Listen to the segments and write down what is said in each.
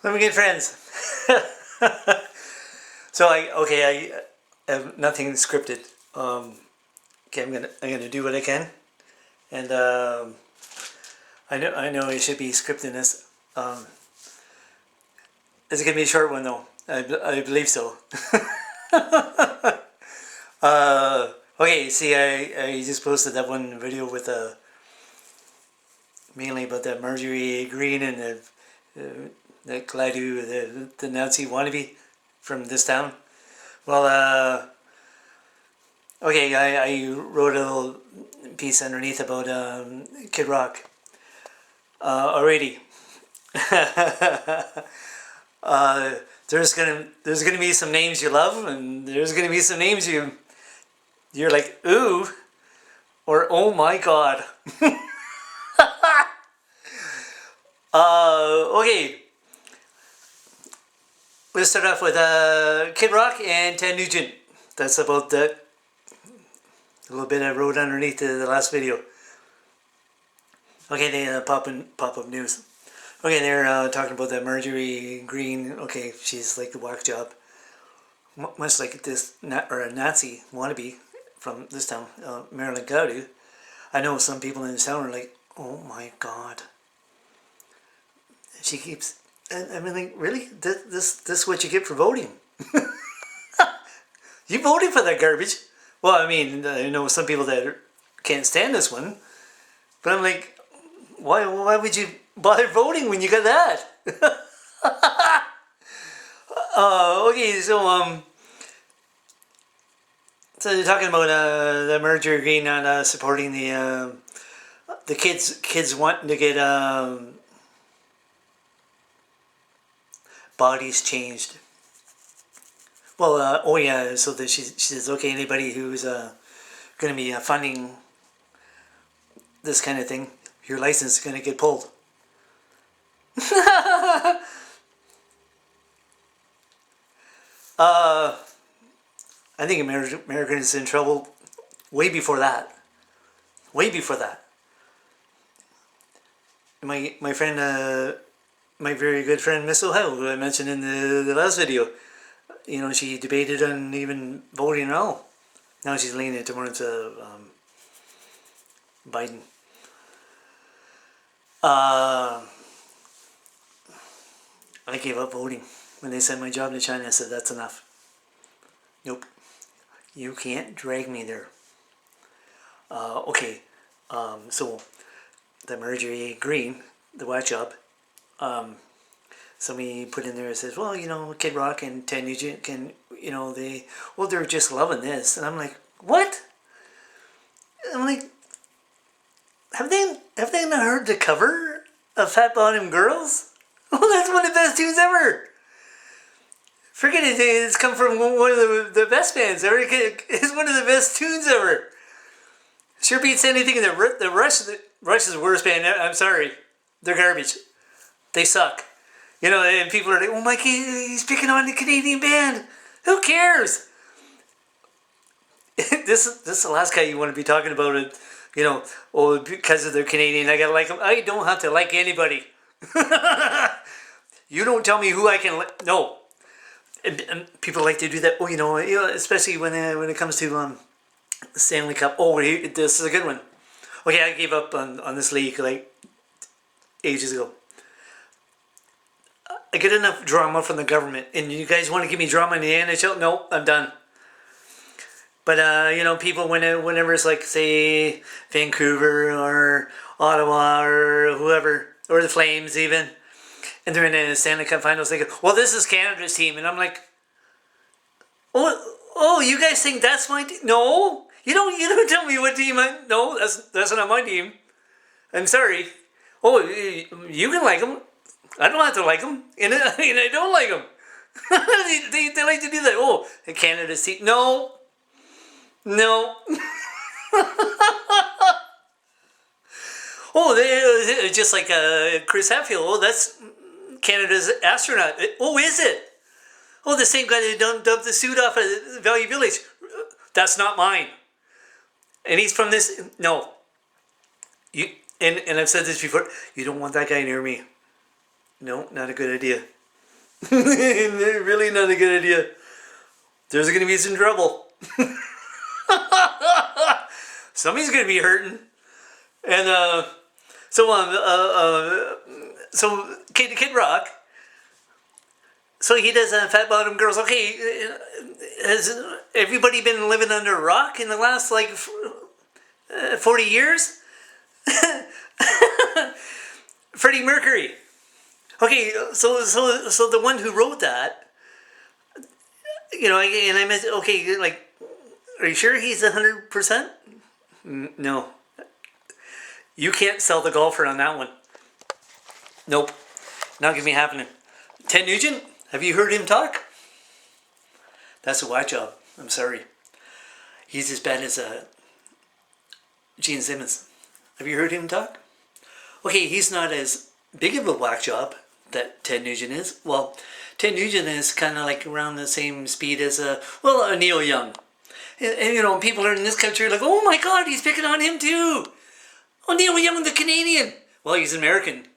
Let me get friends. So I have nothing scripted. Okay, I'm gonna do what I can, and I know it should be scripting this. It's gonna be a short one though. I believe so. Okay, see, I just posted that one video with mainly about that Marjorie Green and the Gladu, the Nazi wannabe from this town. Well, okay, I wrote a little piece underneath about Kid Rock already. uh, there's gonna be some names you love, and there's gonna be some names you're like ooh or oh my god. Okay, let's start off with Kid Rock and Ted Nugent. That's about that. A little bit I wrote underneath the last video. Okay, they pop up news. Okay, they're talking about that Marjorie Green. Okay, she's like the whack job, much like this or a Nazi wannabe from this town, Maryland Gowdy. I know some people in this town are like, oh my god. She keeps. I mean, like, really? This is what you get for voting? You voted for that garbage. Well, I mean, I know some people that can't stand this one, but I'm like, why would you bother voting when you got that? Okay, so they're talking about the merger agreeing on supporting the kids wanting to get bodies changed. Well, oh yeah, so that she says, okay, anybody who's going to be funding this kind of thing, your license is going to get pulled. I think Americans in trouble way before that. Way before that. My friend, my very good friend Miss Ohio, who I mentioned in the last video, you know, she debated on even voting at all. Now she's leaning towards Biden. I gave up voting when they sent my job to China. I said that's enough. Nope, you can't drag me there. Okay, so the Marjorie Green, the whack job. Somebody put in there and says, well, you know, Kid Rock and Ted Nugent can, you know, they're just loving this. And I'm like, what? I'm like, have they not heard the cover of Fat Bottom Girls? Well, that's one of the best tunes ever. Forget it, it's come from one of the best bands ever. It's one of the best tunes ever. Sure beats anything. The Rush is the worst band. I'm sorry, they're garbage. They suck. You know, and people are like, oh my god, he's picking on the Canadian band. Who cares? This is the last guy you want to be talking about it. You know, oh, because of they're Canadian, I gotta like them. I don't have to like anybody. You don't tell me who I can like. No. And people like to do that. Oh, you know, especially when it comes to Stanley Cup. Oh, this is a good one. Okay, I gave up on this league like ages ago. I get enough drama from the government, and you guys want to give me drama in the NHL? No, I'm done. But you know, people whenever it's like, say, Vancouver or Ottawa or whoever, or the Flames even, and they're in the Stanley Cup Finals, they go, well, this is Canada's team, and I'm like, oh, you guys think that's my team? No, you don't tell me what team no, that's not my team. I'm sorry. Oh, you can like them. I don't have to like them, and I don't like them. they like to do that. Oh, Canada's team. No. Oh, they just like Chris Hadfield. Oh, that's Canada's astronaut. Oh, is it? Oh, the same guy that dumped the suit off at Value Village. That's not mine. And he's from this. No. And I've said this before. You don't want that guy near me. No, not a good idea. Really not a good idea. There's going to be some trouble. Somebody's going to be hurting. And so Kid Rock. So he does Fat Bottom Girls. Okay, has everybody been living under a rock in the last like 40 years? Freddie Mercury. Okay, so the one who wrote that, you know, and I meant, okay, like, are you sure he's 100%? No. You can't sell the golfer on that one. Nope. Not gonna be happening. Ted Nugent, have you heard him talk? That's a whack job. I'm sorry. He's as bad as Gene Simmons. Have you heard him talk? Okay, he's not as big of a whack job that Ted Nugent is. Well, Ted Nugent is kind of like around the same speed as Neil Young. And you know, people are in this country like, oh my God, he's picking on him too. Oh, Neil Young, the Canadian. Well, he's American.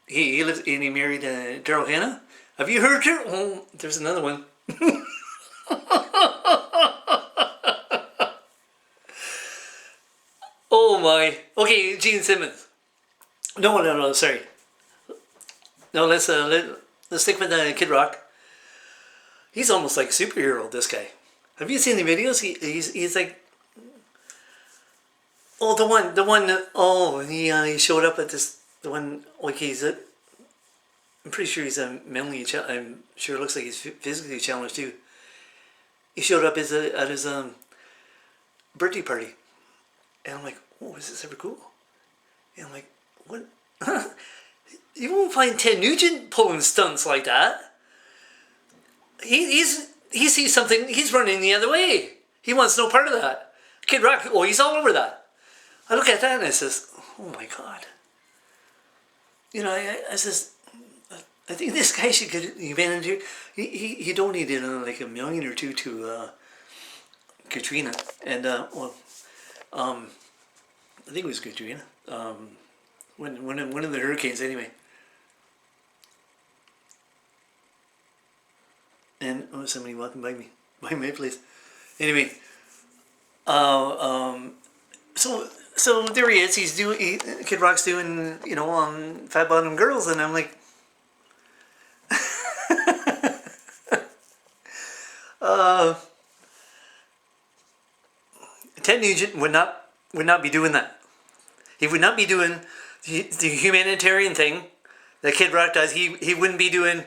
He lives and he married Daryl Hannah. Have you heard her? Oh, there's another one. Oh my. Okay, Gene Simmons. No, sorry. No, let's stick with Kid Rock. He's almost like a superhero, this guy. Have you seen the videos? He's like, oh, the one. Oh, he showed up at this. The one like I'm pretty sure he's mentally. I'm sure it looks like he's physically challenged too. He showed up at his birthday party, and I'm like, oh, is this ever cool? And I'm like, what? You won't find Ted Nugent pulling stunts like that. He sees something. He's running the other way. He wants no part of that. Kid Rock. Oh, he's all over that. I look at that and I says, oh my God. You know, I says, I think this guy should get humanity. He donated like $1 million or two to Katrina, and I think it was Katrina. One of the hurricanes anyway. And somebody walking by my place. Anyway, so there he is. Kid Rock's doing, you know, Fat Bottom Girls, and I'm like, Ted Nugent would not be doing that. He would not be doing the humanitarian thing that Kid Rock does. He wouldn't be doing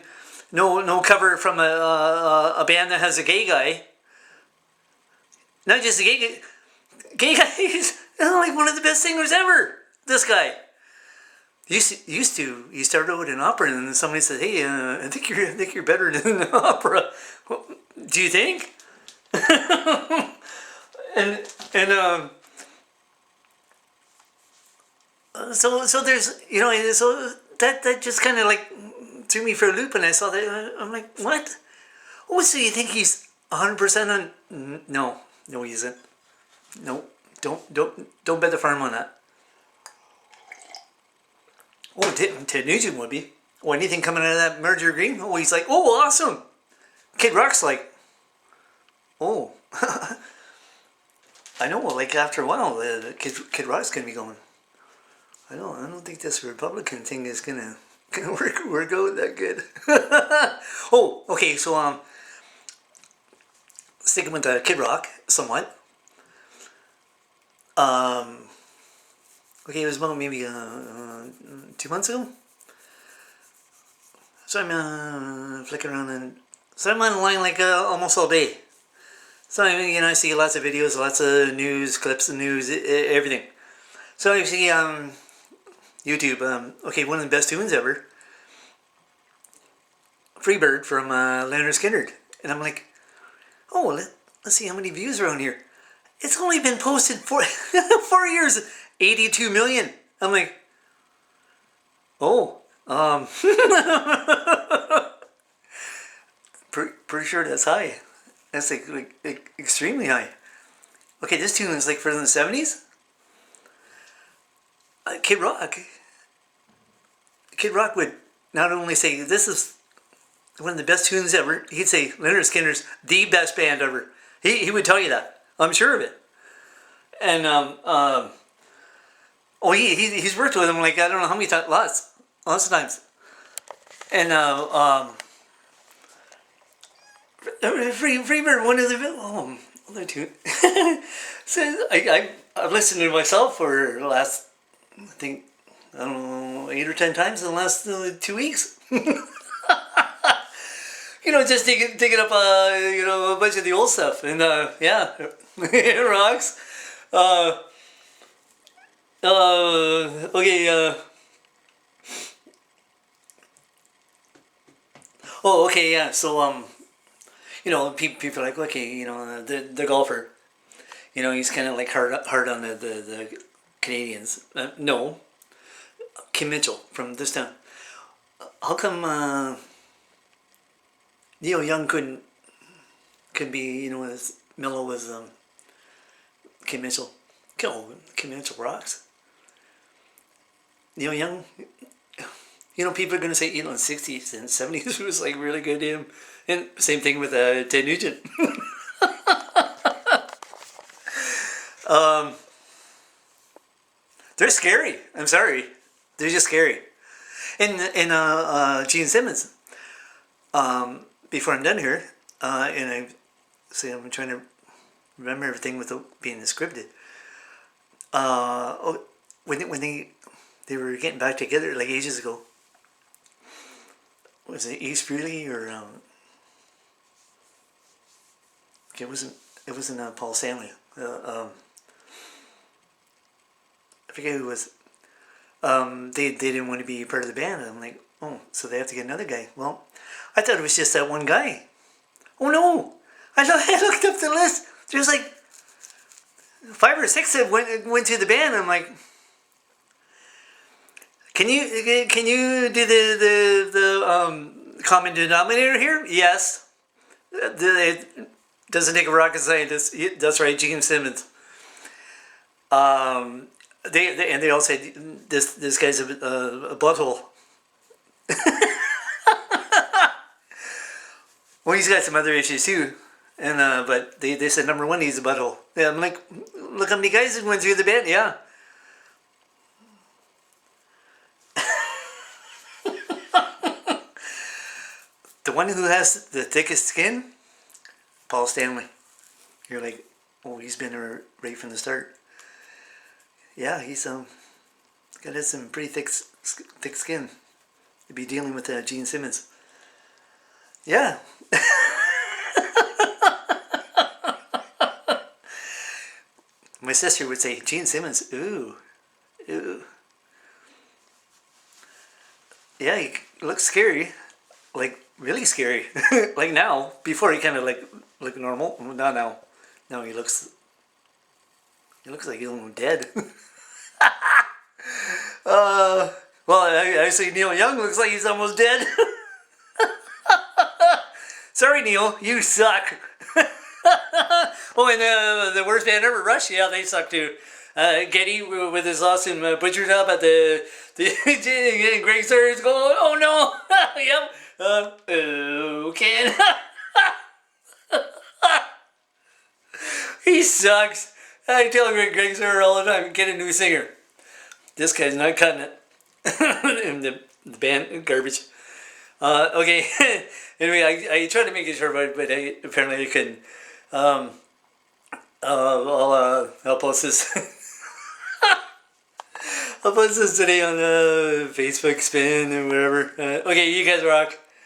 no cover from a band that has a gay guy. Not just a gay guy. He's like one of the best singers ever. This guy. He started out in opera, and then somebody said, "Hey, I think you're better than opera." Well, do you think? and so there's, you know, so that just kind of like threw me for a loop, and I saw that. I'm like, what? Oh, so you think he's 100% on? No, he isn't. No, don't bet the farm on that. Oh, Ted Nugent would be. Oh, anything coming out of that merger agreement? Oh, he's like, oh, awesome. Kid Rock's like, oh, I know. Like after a while, Kid Rock's gonna be going, I don't think this Republican thing is gonna work out that good. Oh, okay. So sticking with Kid Rock somewhat. Okay, it was about maybe 2 months ago. So I'm flicking around, and so I'm online like almost all day. So I see lots of videos, lots of news, clips of news, everything. So I see YouTube. Okay, one of the best tunes ever, Freebird from Leonard Skinner, and I'm like, oh, let's see how many views are on here. It's only been posted for 4 years, 82 million. I'm like, oh, pretty sure that's high. That's like extremely high. Okay, this tune is like from the 70s. Kid Kid Rock would not only say this is one of the best tunes ever, he'd say Leonard Skinner's the best band ever. He would tell you that. I'm sure of it. And he's worked with him like I don't know how many times, lots of times. And Freebird, one of the other two. So I've listened to myself for the last, I think, I don't know, 8 or 10 times in the last 2 weeks. Just digging up a bunch of the old stuff, and yeah, it rocks. Okay. Oh, okay, yeah. So people are like, okay, the golfer, he's kind of like hard on the Canadians. No, Kim Mitchell from this town. How come Neil Young couldn't be as mellow as Kim Mitchell? Oh, Kim Mitchell rocks. Neil Young, people are going to say, in the 60s and 70s it was like really good to him. And same thing with Ted Nugent. They're scary. I'm sorry. They're just scary. And Gene Simmons, before I'm done here, and I'm trying to remember everything without being scripted. When they were getting back together like ages ago, was it Ace Frehley or it wasn't Paul Stanley. I forget who it was. They didn't want to be part of the band. I'm like, oh, so they have to get another guy. Well, I thought it was just that one guy. Oh no! I looked up the list. There's like 5 or 6 that went to the band. I'm like, can you do the common denominator here? Yes. It doesn't take a rocket scientist. That's right, Gene Simmons. They all said this guy's a butthole. Well, he's got some other issues too, and but they said number one, he's a butthole. Yeah, I'm like, look how many guys went through the band. Yeah. The one who has the thickest skin, Paul Stanley. You're like, oh, he's been there right from the start. Yeah, he's got some pretty thick skin to be dealing with Gene Simmons. Yeah. My sister would say, Gene Simmons, ooh. Yeah, he looks scary. Like, really scary. Like now. Before he kind of like looked normal. Not now. No, he looks like he's almost dead. Well, I say Neil Young looks like he's almost dead. Sorry, Neil, you suck. Oh, and the worst band ever, Rush, yeah, they suck too. Getty with his awesome butcher top at the Greg Sir's going, oh no, yep, okay. He sucks. I tell Greg Sir all the time, get a new singer. This guy's not cutting it. And the band, garbage. Okay, anyway, I tried to make it short, but apparently I couldn't. I'll post this. I'll post this today on Facebook, Spin, and whatever. Okay, you guys rock.